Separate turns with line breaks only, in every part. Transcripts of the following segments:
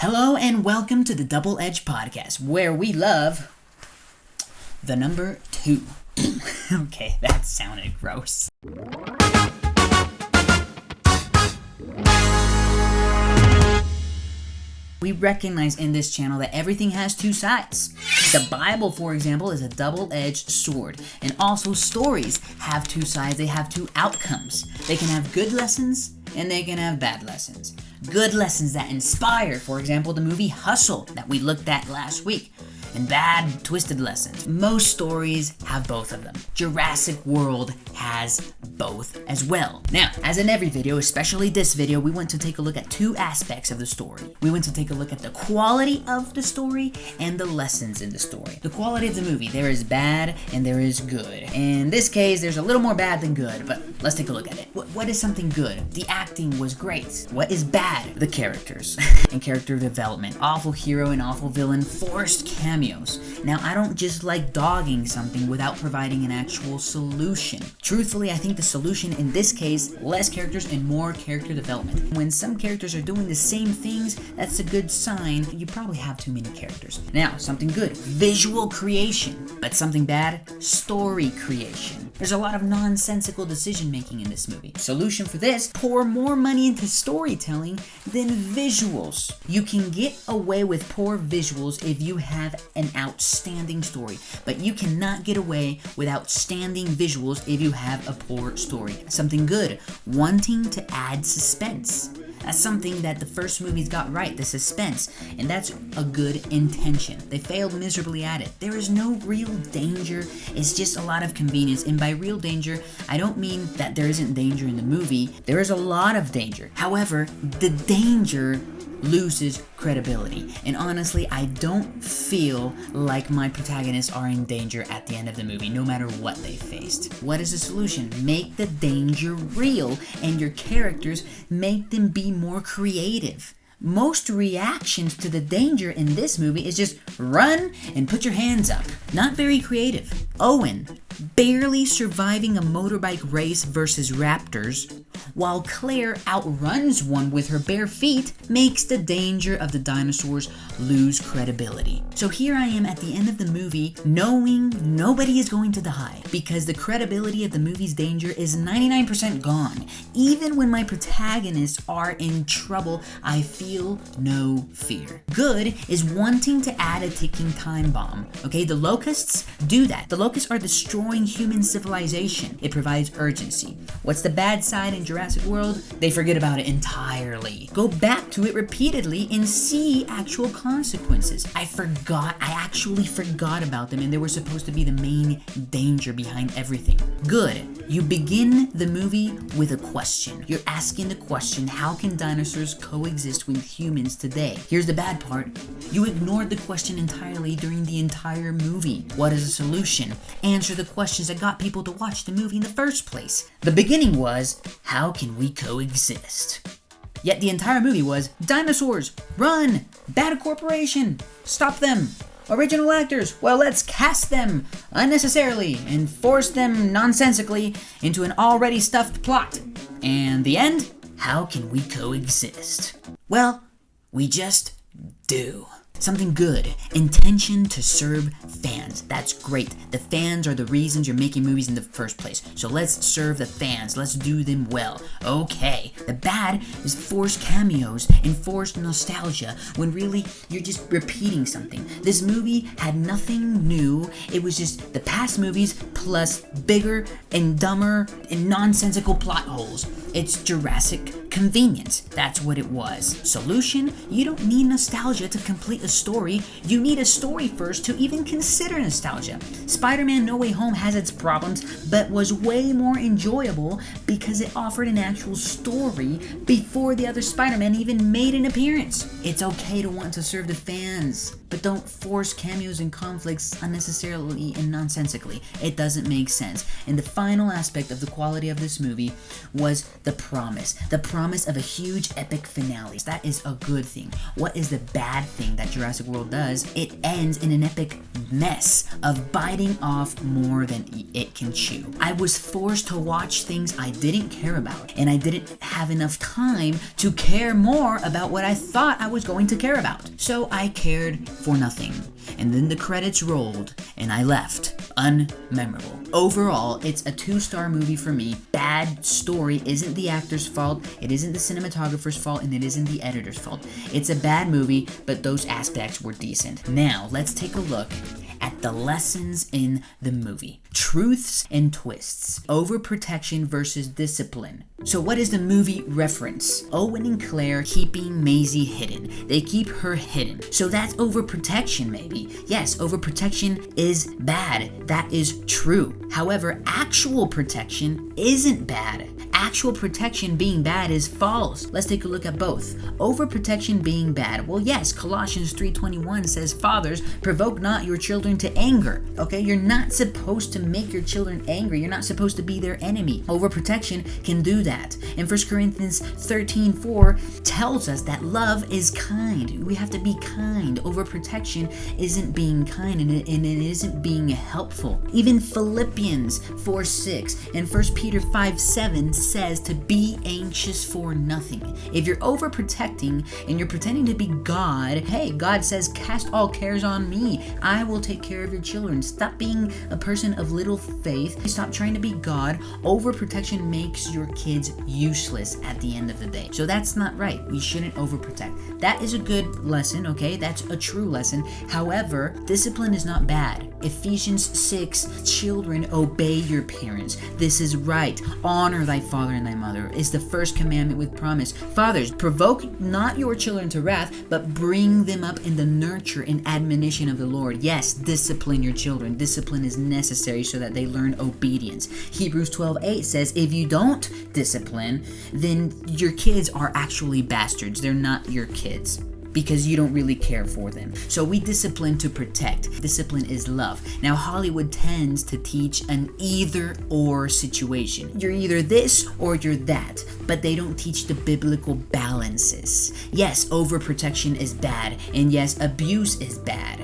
Hello and welcome to the DoubleEdge podcast, where we love the number 2. Okay, that sounded gross. We recognize in this channel that everything has two sides. The Bible, for example, is a double-edged sword. And also stories have two sides. They have two outcomes. They can have good lessons and they can have bad lessons. Good lessons that inspire, for example, the movie Hustle that we looked at last week. And bad, twisted lessons. Most stories have both of them. Jurassic World has both as well. Now, as in every video, especially this video, we want to take a look at two aspects of the story. We want to take a look at the quality of the story and the lessons in the story. The quality of the movie, there is bad and there is good. In this case, there's a little more bad than good, but let's take a look at it. What is something good? The acting was great. What is bad? The characters and character development. Awful hero and awful villain, forced cameos. Now, I don't just like dogging something without providing an actual solution. Truthfully, I think the solution in this case, less characters and more character development. When some characters are doing the same things, that's a good sign. You probably have too many characters. Now, something good, visual creation. But something bad, story creation. There's a lot of nonsensical decision making in this movie. Solution for this, pour more money into storytelling than visuals. You can get away with poor visuals if you have an outstanding story, but you cannot get away with outstanding visuals if you have a poor story. Something good, wanting to add suspense. That's something that the first movies got right, the suspense, and that's a good intention. They failed miserably at it. There is no real danger, it's just a lot of convenience, and by real danger, I don't mean that there isn't danger in the movie. There is a lot of danger. However, the danger loses credibility. And honestly, I don't feel like my protagonists are in danger at the end of the movie, no matter what they faced. What is the solution? Make the danger real, and your characters, make them be more creative. Most reactions to the danger in this movie is just run and put your hands up. Not very creative. Owen barely surviving a motorbike race versus raptors, while Claire outruns one with her bare feet, makes the danger of the dinosaurs lose credibility. So here I am at the end of the movie knowing nobody is going to die because the credibility of the movie's danger is 99% gone. Even when my protagonists are in trouble, I feel no fear. Good is wanting to add a ticking time bomb. Okay, the locusts do that. The locusts are destroying human civilization. It provides urgency. What's the bad side in Jurassic World? They forget about it entirely. Go back to it repeatedly and see actual consequences. I actually forgot about them, and they were supposed to be the main danger behind everything. Good. You begin the movie with a question. You're asking the question, how can dinosaurs coexist with humans today? Here's the bad part. You ignored the question entirely during the entire movie. What is the solution? Answer the questions that got people to watch the movie in the first place. The beginning was, how can we coexist? Yet the entire movie was, dinosaurs, run, bad corporation, stop them. Original actors, well, let's cast them unnecessarily and force them nonsensically into an already stuffed plot. And the end? How can we coexist? Well, we just do. Something good. Intention to serve fans. That's great. The fans are the reasons you're making movies in the first place. So let's serve the fans. Let's do them well. Okay. The bad is forced cameos and forced nostalgia when really you're just repeating something. This movie had nothing new. It was just the past movies plus bigger and dumber and nonsensical plot holes. It's Jurassic convenience. That's what it was. Solution? You don't need nostalgia to complete a story. You need a story first to even consider nostalgia. Spider-Man No Way Home has its problems, but was way more enjoyable because it offered an actual story before the other Spider-Man even made an appearance. It's okay to want to serve the fans, but don't force cameos and conflicts unnecessarily and nonsensically. It doesn't make sense. And the final aspect of the quality of this movie was the promise. The promise promise of a huge epic finale. That is a good thing. What is the bad thing that Jurassic World does? It ends in an epic mess of biting off more than it can chew. I was forced to watch things I didn't care about, and I didn't have enough time to care more about what I thought I was going to care about. So I cared for nothing. And then the credits rolled, and I left. Unmemorable. Overall, it's a 2-star movie for me. Bad story isn't the actor's fault, it isn't the cinematographer's fault, and it isn't the editor's fault. It's a bad movie, but those aspects were decent. Now, let's take a look at the lessons in the movie. Truths and twists. Overprotection versus discipline. So what is the movie reference? Owen and Claire keeping Maisie hidden. They keep her hidden. So that's overprotection, maybe. Yes, overprotection is bad. That is true. However, actual protection isn't bad. Actual protection being bad is false. Let's take a look at both. Overprotection being bad. Well, yes, Colossians 3:21 says, "Fathers, provoke not your children to anger." Okay, you're not supposed to make your children angry. You're not supposed to be their enemy. Overprotection can do that. And 1 Corinthians 13:4 tells us that love is kind. We have to be kind. Overprotection isn't being kind, and it isn't being helpful. Even Philippians 4:6 and 1 Peter 5:7 says to be anxious for nothing. If you're overprotecting and you're pretending to be God, hey, God says, cast all cares on me. I will take care of your children. Stop being a person of little faith. Stop trying to be God. Overprotection makes your kids useless at the end of the day. So that's not right. We shouldn't overprotect. That is a good lesson, okay? That's a true lesson. However, discipline is not bad. Ephesians 6, children, obey your parents. This is right. Honor thy father and thy mother is the first commandment with promise. Fathers, provoke not your children to wrath, but bring them up in the nurture and admonition of the Lord. Yes, discipline your children. Discipline is necessary so that they learn obedience. Hebrews 12:8 says, if you don't discipline, then your kids are actually bastards. They're not your kids, because you don't really care for them. So we discipline to protect. Discipline is love. Now, Hollywood tends to teach an either-or situation. You're either this or you're that, but they don't teach the biblical balances. Yes, overprotection is bad, and yes, abuse is bad.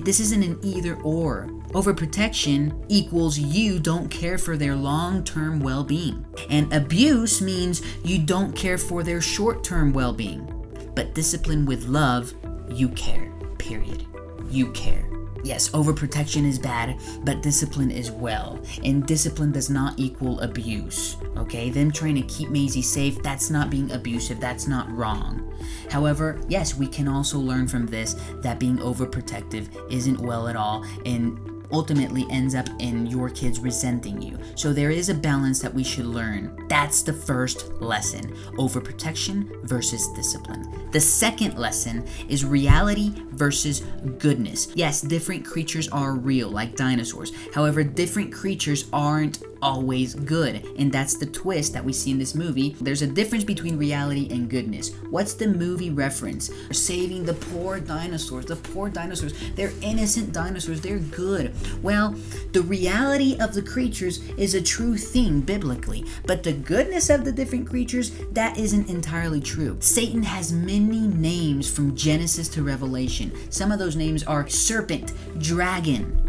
This isn't an either-or. Overprotection equals you don't care for their long-term well-being. And abuse means you don't care for their short-term well-being. But discipline with love, you care, period. You care. Yes, overprotection is bad, but discipline is well. And discipline does not equal abuse, okay? Them trying to keep Maisie safe, that's not being abusive, that's not wrong. However, yes, we can also learn from this that being overprotective isn't well at all, and ultimately ends up in your kids resenting you. So there is a balance that we should learn. That's the first lesson, overprotection versus discipline. The second lesson is reality versus goodness. Yes, different creatures are real, like dinosaurs. However, different creatures aren't always good, and that's the twist that we see in this movie. There's a difference between reality and goodness. What's the movie reference? Saving the poor dinosaurs. The poor dinosaurs. They're innocent dinosaurs. They're good. Well, the reality of the creatures is a true thing biblically, but the goodness of the different creatures, that isn't entirely true. Satan has many names from Genesis to Revelation. Some of those names are serpent, dragon.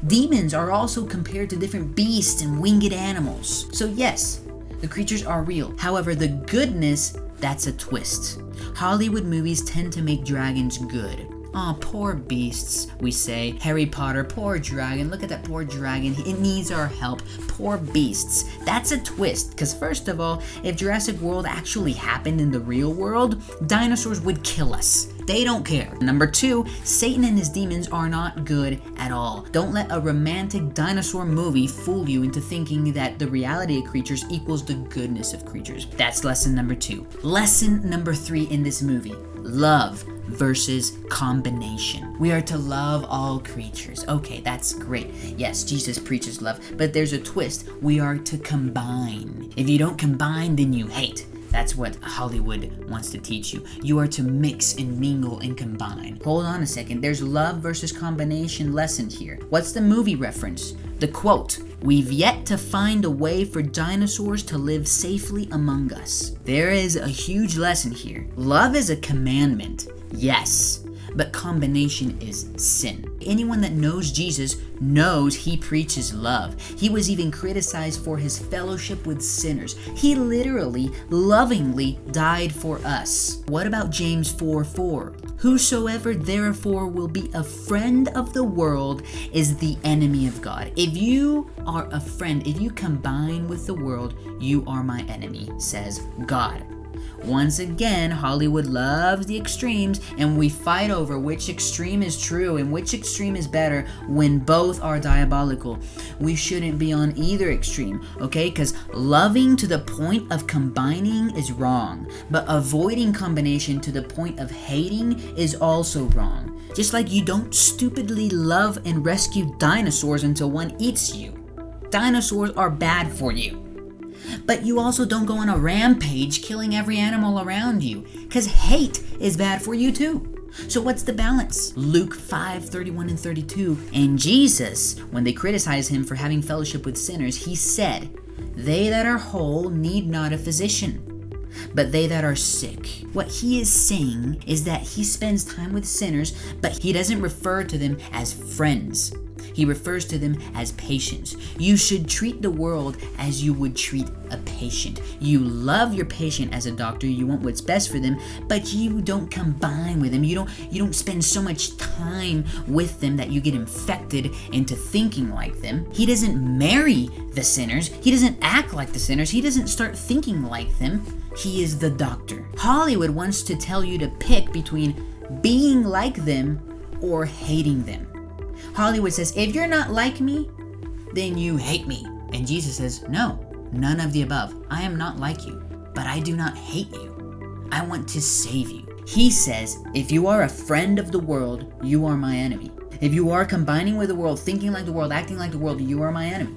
Demons are also compared to different beasts and winged animals. So yes, the creatures are real. However, the goodness, that's a twist. Hollywood movies tend to make dragons good. Oh, poor beasts, we say. Harry Potter, poor dragon. Look at that poor dragon. It needs our help. Poor beasts. That's a twist, because first of all, if Jurassic World actually happened in the real world, dinosaurs would kill us. They don't care. Number 2, Satan and his demons are not good at all. Don't let a romantic dinosaur movie fool you into thinking that the reality of creatures equals the goodness of creatures. That's lesson number 2. Lesson number 3 in this movie, love versus combination. We are to love all creatures. Okay, that's great. Yes, Jesus preaches love, but there's a twist. We are to combine. If you don't combine, then you hate. That's what Hollywood wants to teach you. You are to mix and mingle and combine. Hold on a second. There's love versus combination lesson here. What's the movie reference? The quote, "We've yet to find a way for dinosaurs to live safely among us." There is a huge lesson here. Love is a commandment, yes, but combination is sin. Anyone that knows Jesus knows he preaches love. He was even criticized for his fellowship with sinners. He literally, lovingly died for us. What about James 4:4? "Whosoever therefore will be a friend of the world is the enemy of God." If you are a friend, if you combine with the world, you are my enemy, says God. Once again, Hollywood loves the extremes, and we fight over which extreme is true and which extreme is better when both are diabolical. We shouldn't be on either extreme, okay? Because loving to the point of combining is wrong, but avoiding combination to the point of hating is also wrong. Just like you don't stupidly love and rescue dinosaurs until one eats you. Dinosaurs are bad for you. But you also don't go on a rampage killing every animal around you, because hate is bad for you too. So what's the balance? Luke 5:31 and 32. And Jesus, when they criticized him for having fellowship with sinners, he said, "They that are whole need not a physician, but they that are sick." What he is saying is that he spends time with sinners, but he doesn't refer to them as friends. He refers to them as patients. You should treat the world as you would treat a patient. You love your patient as a doctor. You want what's best for them, but you don't combine with them. You don't spend so much time with them that you get infected into thinking like them. He doesn't marry the sinners. He doesn't act like the sinners. He doesn't start thinking like them. He is the doctor. Hollywood wants to tell you to pick between being like them or hating them. Hollywood says, if you're not like me, then you hate me. And Jesus says, no, none of the above. I am not like you, but I do not hate you. I want to save you. He says, if you are a friend of the world, you are my enemy. If you are combining with the world, thinking like the world, acting like the world, you are my enemy.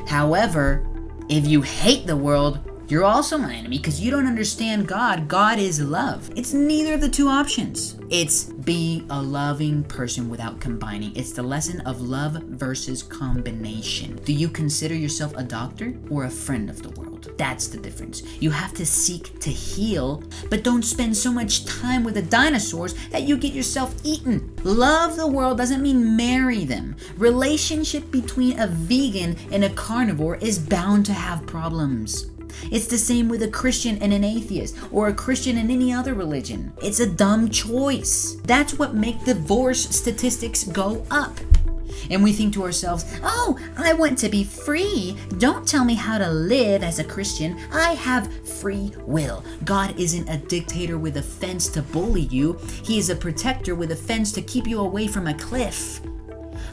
However, if you hate the world, you're also my enemy because you don't understand God. God is love. It's neither of the two options. It's be a loving person without combining. It's the lesson of love versus combination. Do you consider yourself a doctor or a friend of the world? That's the difference. You have to seek to heal, but don't spend so much time with the dinosaurs that you get yourself eaten. Love the world doesn't mean marry them. Relationship between a vegan and a carnivore is bound to have problems. It's the same with a Christian and an atheist, or a Christian and any other religion. It's a dumb choice. That's what makes divorce statistics go up. And we think to ourselves, oh, I want to be free. Don't tell me how to live as a Christian. I have free will. God isn't a dictator with a fence to bully you. He is a protector with a fence to keep you away from a cliff.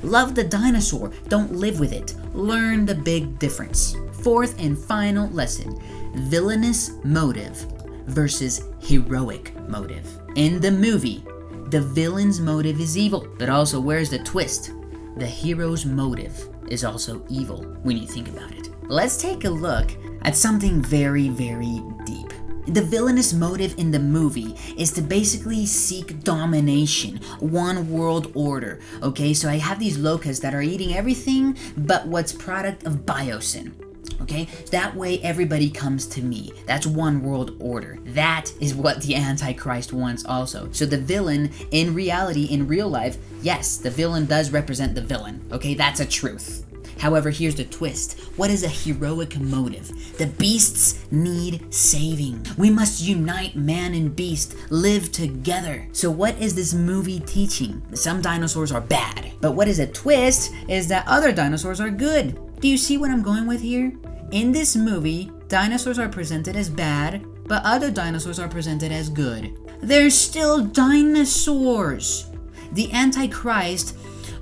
Love the dinosaur. Don't live with it. Learn the big difference. Fourth and final lesson, villainous motive versus heroic motive. In the movie, the villain's motive is evil, but also where's the twist? The hero's motive is also evil when you think about it. Let's take a look at something very, very deep. The villainous motive in the movie is to basically seek domination, one world order. Okay, so I have these locusts that are eating everything but what's product of biosyn. Okay, that way everybody comes to me. That's one world order. That is what the Antichrist wants also. So the villain, in reality, in real life, yes, the villain does represent the villain. Okay, that's a truth. However, here's the twist. What is a heroic motive? The beasts need saving. We must unite man and beast, live together. So what is this movie teaching? Some dinosaurs are bad. But what is a twist is that other dinosaurs are good. Do you see what I'm going with here? In this movie, dinosaurs are presented as bad, but other dinosaurs are presented as good. They're still dinosaurs. The Antichrist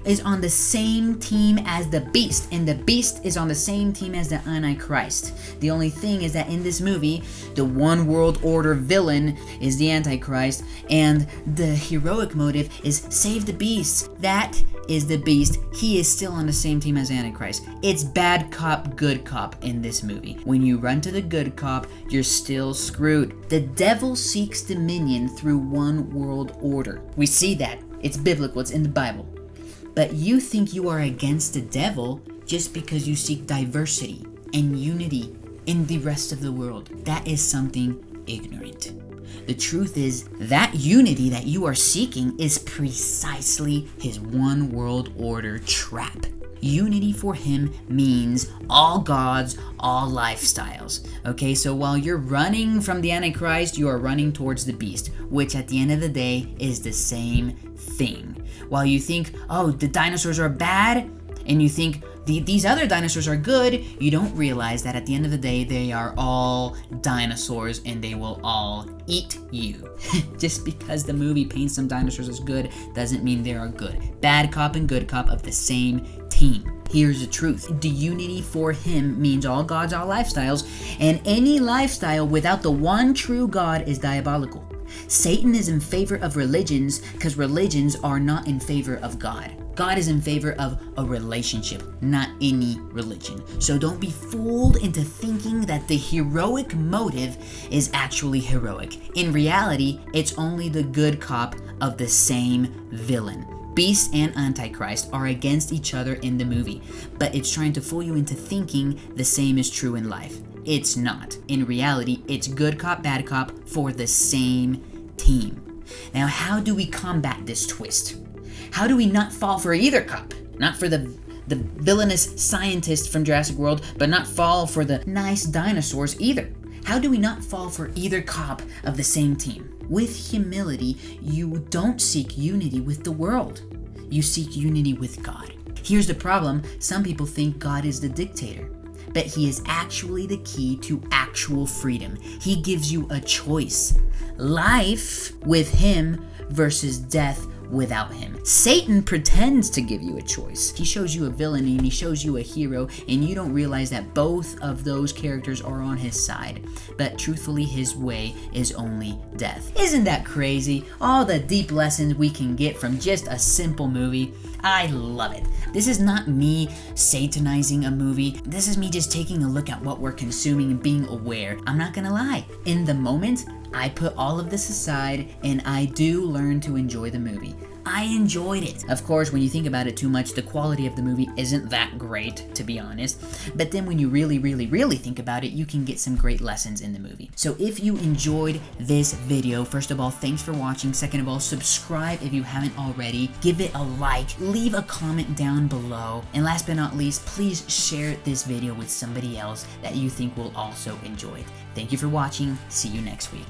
is on the same team as the Beast, and the Beast is on the same team as the Antichrist. The only thing is that in this movie, the one world order villain is the Antichrist, and the heroic motive is save the Beast. That is the Beast. He is still on the same team as Antichrist. It's bad cop, good cop in this movie. When you run to the good cop, you're still screwed. The devil seeks dominion through one world order. We see that. It's biblical. It's in the Bible. But you think you are against the devil just because you seek diversity and unity in the rest of the world. That is something ignorant. The truth is that unity that you are seeking is precisely his one world order trap. Unity for him means all gods, all lifestyles. Okay, so while you're running from the Antichrist, you are running towards the Beast, which at the end of the day is the same thing. While you think, oh, the dinosaurs are bad, and you think these other dinosaurs are good, you don't realize that at the end of the day, they are all dinosaurs and they will all eat you. Just because the movie paints some dinosaurs as good doesn't mean they are good. Bad cop and good cop of the same team. Here's the truth. The unity for him means all gods, all lifestyles, and any lifestyle without the one true God is diabolical. Satan is in favor of religions because religions are not in favor of God. God is in favor of a relationship, not any religion. So don't be fooled into thinking that the heroic motive is actually heroic. In reality, it's only the good cop of the same villain. Beast and Antichrist are against each other in the movie, but it's trying to fool you into thinking the same is true in life. It's not. In reality, it's good cop, bad cop for the same team. Now, how do we combat this twist? How do we not fall for either cop? Not for the villainous scientist from Jurassic World, but not fall for the nice dinosaurs either. How do we not fall for either cop of the same team? With humility, you don't seek unity with the world. You seek unity with God. Here's the problem. Some people think God is the dictator, but he is actually the key to actual freedom. He gives you a choice. Life with him versus death without him. Satan pretends to give you a choice. He shows you a villain and he shows you a hero, and you don't realize that both of those characters are on his side. But truthfully, his way is only death. Isn't that crazy? All the deep lessons we can get from just a simple movie. I love it. This is not me satanizing a movie. This is me just taking a look at what we're consuming and being aware. I'm not gonna lie. In the moment, I put all of this aside and I do learn to enjoy the movie. I enjoyed it. Of course, when you think about it too much, the quality of the movie isn't that great, to be honest. But then when you really think about it, you can get some great lessons in the movie. So if you enjoyed this video, first of all, thanks for watching. Second of all, subscribe if you haven't already. Give it a like. Leave a comment down below. And last but not least, please share this video with somebody else that you think will also enjoy it. Thank you for watching. See you next week.